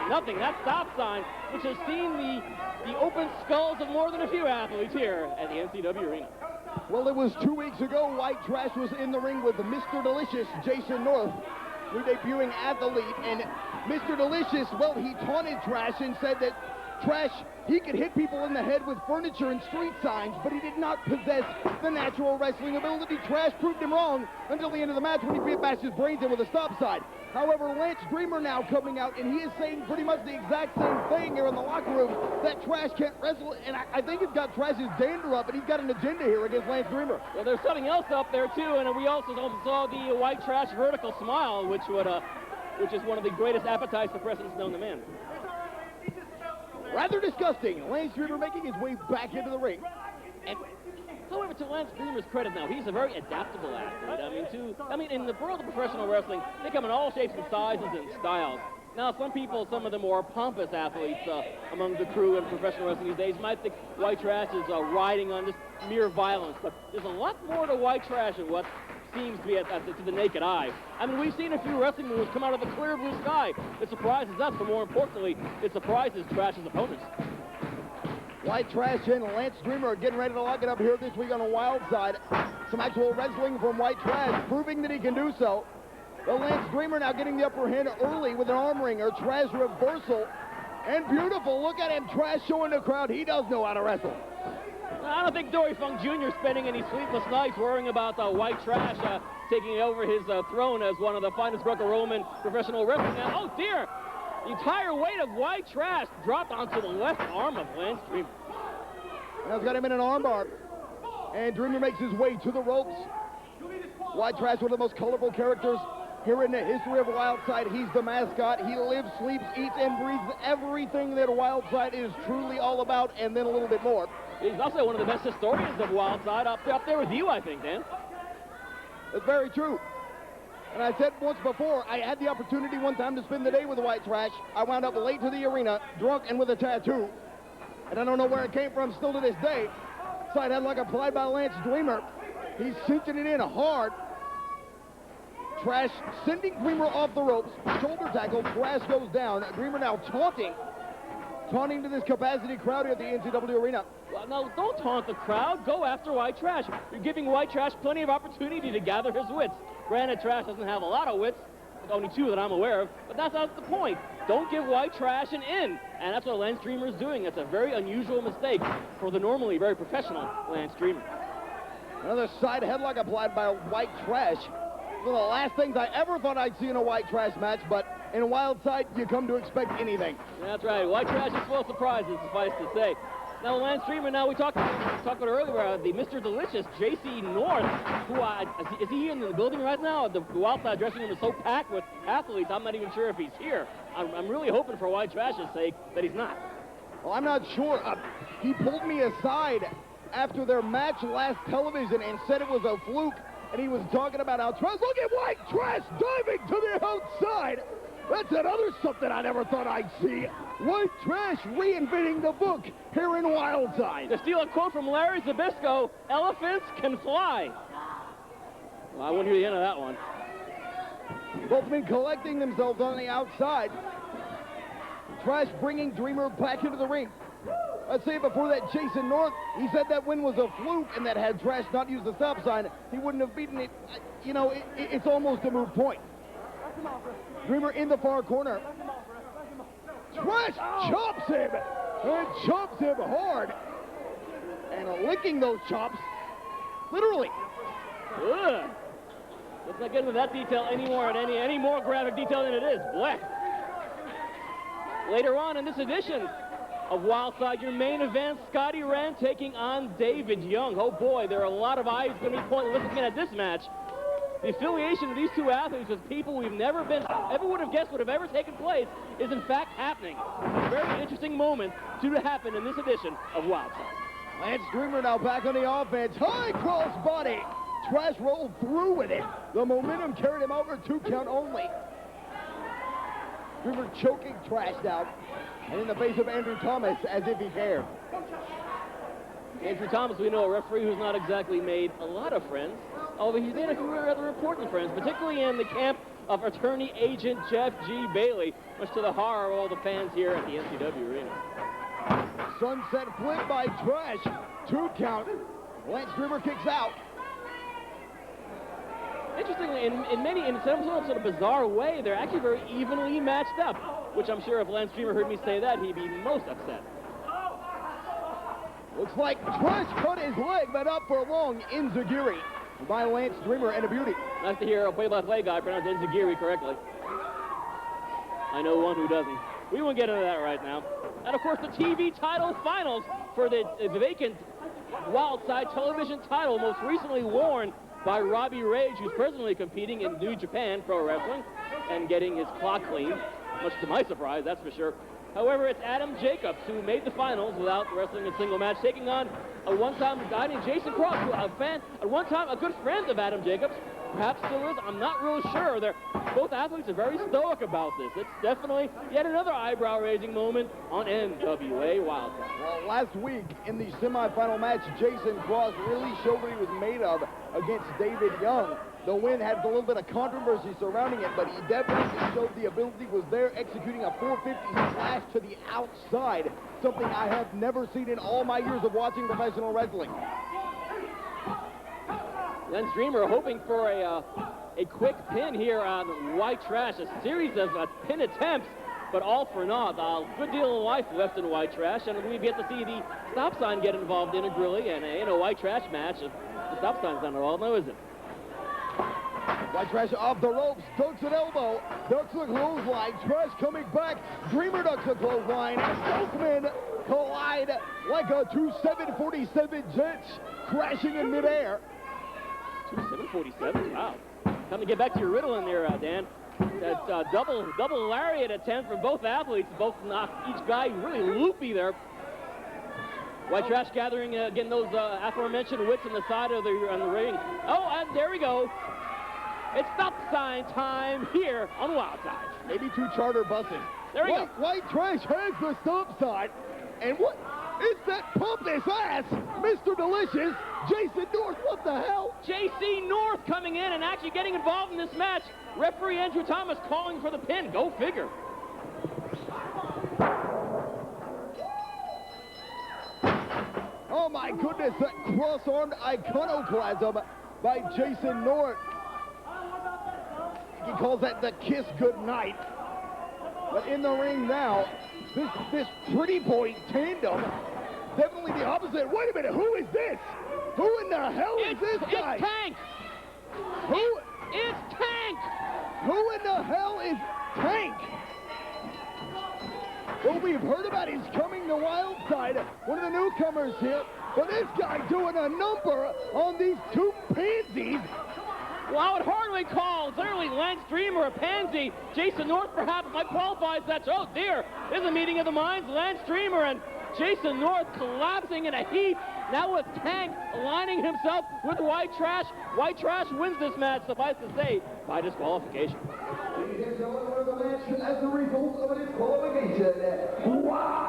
nothing. That stop sign, which has seen the open skulls of more than a few athletes here at the NCW Arena. Well, it was 2 weeks ago, White Trash was in the ring with Mr. Delicious, Jason North, new debuting athlete, and Mr. Delicious, well, he taunted Trash and said that Trash, he could hit people in the head with furniture and street signs, but he did not possess the natural wrestling ability. Trash proved him wrong until the end of the match when he bashed his brains in with a stop sign. However, Lance Dreamer now coming out, and he is saying pretty much the exact same thing here in the locker room, that Trash can't wrestle, and I think it's got Trash's dander up, and he's got an agenda here against Lance Dreamer. Well, there's something else up there, too, and we also saw the White Trash vertical smile, which is one of the greatest appetites the president's known to man. Rather disgusting. Lance Dreamer making his way back into the ring. And, however, to Lance Dreamer's credit now, he's a very adaptable athlete. I mean, in the world of professional wrestling, they come in all shapes and sizes and styles. Now, some of the more pompous athletes among the crew in professional wrestling these days might think White Trash is riding on just mere violence. But there's a lot more to White Trash than what seems to be to the naked eye. I mean, we've seen a few wrestling moves come out of the clear blue sky. It surprises us, but more importantly, it surprises Trash's opponents. White Trash and Lance Dreamer are getting ready to lock it up here this week on the Wildside. Some actual wrestling from White Trash, proving that he can do so. But Lance Dreamer now getting the upper hand early with an arm wringer. Trash reversal. And beautiful. Look at him. Trash showing the crowd he does know how to wrestle. I don't think Dory Funk Jr. spending any sleepless nights worrying about White Trash taking over his throne as one of the finest Greco-Roman professional wrestlers. Now, oh dear! The entire weight of White Trash dropped onto the left arm of Lance Dreamer. Now he's got him in an armbar. And Dreamer makes his way to the ropes. White Trash, one of the most colorful characters here in the history of Wildside. He's the mascot. He lives, sleeps, eats, and breathes everything that Wildside is truly all about, and then a little bit more. He's also one of the best historians of Wildside, up there with you, I think, Dan. That's very true. And I said once before, I had the opportunity one time to spend the day with White Trash. I wound up late to the arena, drunk and with a tattoo. And I don't know where it came from still to this day. Side headlock applied by Lance Dreamer. He's cinching it in hard. Trash sending Dreamer off the ropes. Shoulder tackle. Trash goes down. Dreamer now taunting to this capacity crowd here at the NCW Arena. Well, no, don't taunt the crowd. Go after White Trash. You're giving White Trash plenty of opportunity to gather his wits. Granted, Trash doesn't have a lot of wits. Only two that I'm aware of. But that's not the point. Don't give White Trash an in. And that's what Lance Dreamer is doing. It's a very unusual mistake for the normally very professional Lance Dreamer. Another side headlock applied by White Trash. One of the last things I ever thought I'd see in a White Trash match, but in a Wildside, you come to expect anything. That's right. White Trash is full of surprises, suffice to say. Now, Lance Dreamer, now we talked about earlier, the Mr. Delicious, Jacey North, who, is he in the building right now? The Wildside dressing room is so packed with athletes, I'm not even sure if he's here. I'm really hoping for White Trash's sake that he's not. Well, I'm not sure. He pulled me aside after their match last television and said it was a fluke, and he was talking about how Trash, look at White Trash diving to the outside. That's another something I never thought I'd see. White Trash reinventing the book here in Wildside. To steal a quote from Larry Zbyszko, elephants can fly. Well, I won't hear the end of that one. Both men collecting themselves on the outside. Trash bringing Dreamer back into the ring. I'd say before that, Jason North, he said that win was a fluke and that had Trash not used the stop sign, he wouldn't have beaten it. You know, it's almost a moot point. Dreamer in the far corner. Trash chops him and chops him hard. And licking those chops, literally. Ugh. Let's not get into that detail anymore, and any more graphic detail than it is. Blech. Later on in this edition of Wildside, your main event, Scotty Wren taking on David Young. Oh boy, there are a lot of eyes going to be pointing looking at this match. The affiliation of these two athletes with people we've never would have guessed would have ever taken place is in fact happening. A very interesting moment to happen in this edition of Wildside. Lance Dreamer now back on the offense. High cross body. Trash rolled through with it. The momentum carried him over, 2 count only. Dreamer choking Trash down. And in the face of Andrew Thomas as if he cared. Andrew Thomas, we know, a referee who's not exactly made a lot of friends, although he's made a few rather important friends, particularly in the camp of attorney agent Jeff G. Bailey, much to the horror of all the fans here at the NCW Arena. Sunset flip by Trash. 2 count. Lance Dreamer kicks out. Interestingly, in some sort of bizarre way, they're actually very evenly matched up, which I'm sure if Lance Dreamer heard me say that, he'd be most upset. Looks like Trash cut his leg, but up for a long enziguri by Lance Dreamer and a beauty. Nice to hear a play-by-play guy pronounce enziguri correctly. I know one who doesn't. We won't get into that right now. And of course, the TV title finals for the vacant Wildside television title, most recently worn by Robbie Rage, who's presently competing in New Japan Pro Wrestling and getting his clock cleaned, much to my surprise, that's for sure. However, it's Adam Jacobs who made the finals without wrestling a single match, taking on a one-time guy named Jason Cross, who a fan, at one time a good friend of Adam Jacobs, perhaps still is. I'm not real sure. Both athletes are very stoic about this. It's definitely yet another eyebrow-raising moment on NWA Wildside. Well, last week in the semifinal match, Jason Cross really showed what he was made of against David Young. The win had a little bit of controversy surrounding it, but he definitely showed the ability, was there executing a 450 slash to the outside, something I have never seen in all my years of watching professional wrestling. Lance Dreamer hoping for a quick pin here on White Trash. A series of pin attempts, but all for naught. A good deal of life left in White Trash, and we get to see the stop sign get involved integrally, and in a White Trash match, the stop sign's not involved, no, is it? White Trash off the ropes, ducks an elbow, ducks a clothesline, Trash coming back, Dreamer ducks a clothesline, Stokemen collide like a 747 Jets crashing in midair. 747, wow. Time to get back to your riddle in there, Dan. That double lariat attempt from both athletes, both knocked each guy really loopy there. White Trash gathering, getting those aforementioned wits on the side of the ring. Oh, and there we go. It's stop sign time here on Wildside. Maybe 2 charter buses. There we go. White Trash has the stop sign. And what is that pompous ass? Mr. Delicious, Jason North, what the hell? Jacey North coming in and actually getting involved in this match. Referee Andrew Thomas calling for the pin. Go figure. Oh my goodness, that cross-armed iconoclasm by Jason North. He calls that the kiss goodnight. But in the ring now, this pretty boy tandem, definitely the opposite. Wait a minute, who is this? Who in the hell is this guy? It's Tank. It's Tank. Who in the hell is Tank? Well, we've heard about his coming to Wildside, one of the newcomers here, but this guy doing a number on these 2 pansies. Well, I would hardly call clearly Lance Dreamer a pansy. Jason North perhaps might qualify as that. Oh dear, there's a meeting of the minds. Lance Dreamer and Jason North collapsing in a heap. Now with Tank aligning himself with White Trash. White Trash wins this match, suffice to say, by disqualification. Ladies and gentlemen, the match as a result of a disqualification. Wow!